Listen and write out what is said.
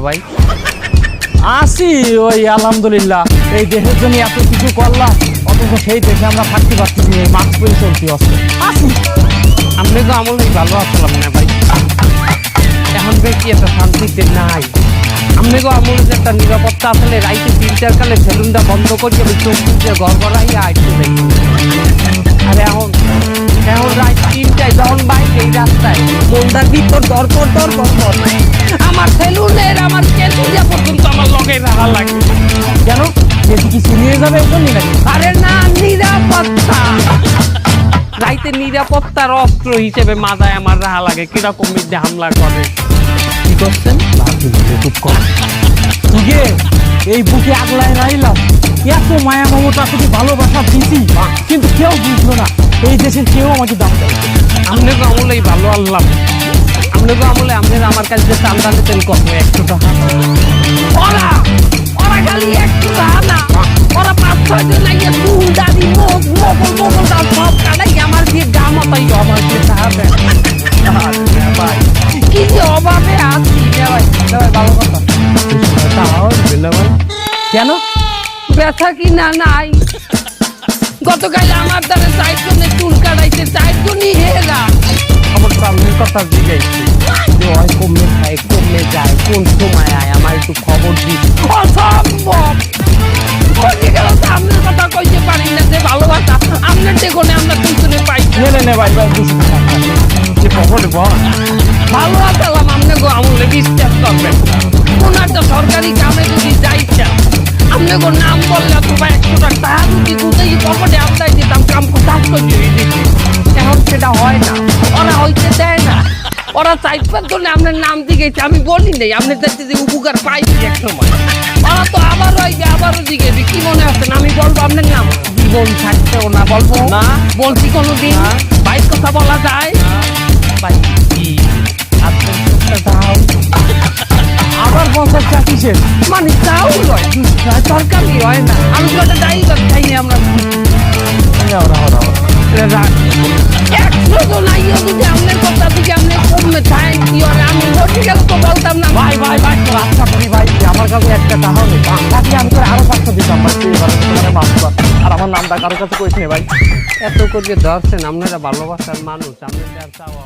ভাই? আসি ওই আলহামদুলিল্লাহ, এই দেশের জন্য এত কিছু করলাম, অথচ সেই দেশে আমরা থাকতে পারতেছি এই মাস্ক পরে চলতে আসছে। আসি আপনি তো আমলেই ভালো আসলাম না ভাই, এখন ভাই কি একটা শান্তিতে নাই। আপনি তো আমলে যে একটা নিরাপত্তা আসলে রাইতে 3-4 সেলুনটা বন্ধ করি আমি চোখ মুখে ঘর গড়াইয়া আইতে দেখি। আর এখন রাত 3টায় যখন বাইক এই রাস্তায় মনটার ভিতর দরপর আমার সেলুনের আমার কেসিয়া পর্যন্ত আমার লগে রাখা লাগে। কেন যেটি কি শুনিয়ে যাবে এই জন্যই নাকি? আরে না, নিরাপত্তা রাইতে নিরাপত্তার অস্ত্র হিসেবে মাথায় আমার রাহা লাগে, কিরকম মিথ্যে হামলা করে। কি করছেন? খুব কম তুগে এই বুকে আগলায় রাইলাম, এত মায়া মমতা শুধু ভালোবাসা দিছি, কিন্তু কেউ বুঝলো না, এই দেশের কেউ আমাকে দাম দেয়। আপনাকে আমলেই ভালো আল্লাহ, আপনাকে আমলে আপনারা আমার কাছে যে চান্দা নিতেন কত 100 টাকা, ওরা খালি 100 টাকা না, ওরা 5-6 জন আইয়া চুল দাড়ি মোগল দাও সব কাটাই আমার দিয়ে গা মাতাই আমার দিয়ে টাকা দেয়। ভাই কি যে অভাবে আছি ভাই, ভালো কথা ভাই। কেন ব্যথা কি না নাই? গতকাল আমার দ্বারা 4 জনের চুল কাটাইছে, 4 জনই হেরা। আমার সামনের কথা জিজ্ঞাসা যে ওই কমে খায় কমে যায়, কোন সময় আয় আমার একটু খবর দিই। অসম্ভব, সামনের কথা কইতে পারি না যে ভালোবাসা আপনার দেখনে আমরা দুজনে পাই। নে ভাই যে খবরে বল ভালো আসালাম, আপনি গো আমলে বিশ্বাস করবেন। কোন একটা সরকারি কামে যদি যাইছেন, আপনি গো নাম বললে তোমার 100 টাকা টাকা যদি দুধেই পকেটে আমদাই দিতাম, কাম কোথাও দিয়ে দিচ্ছি। এখন সেটা হয় না, ওরা হইতে দেয় না। ওরা 4-5 জনে আপনার নাম দিয়েছে, আমি বলি নেই আপনি দেখতে যে উপকার পাইছি এক সময়। ওরা তো আবারও দিকে কি মনে হচ্ছেন আমি বলবো আপনার নাম? জীবন থাকতেও না বলবো না, বলছি কোনোদিন ভাই কথা বলা যায়? ভাই কি আপনার চোখটা দাও আবার 50 টাকা কিসের? মানে চাউল হয়, তরকারি হয় না, আমি তো একটা ড্রাইভার খাই না আমরা। 100 জন আইও যদি আপনার কথা দিকে আপনি কমে থাই কি হয়, আমি বসে গেল তো বলতাম না। ভাই আচ্ছা করি ভাই, আমার কাছে একটা টাকা নেই, বাকি আমি তো আরো 500 দিতাম ভাই, তুই এবারে তোমার মাফ কর। আর আমার নামটা কারোর কাছে কইস নে ভাই। এত করে ধরছেন, আপনারা ভালোবাসার মানুষ, আপনাদের আর চাওয়া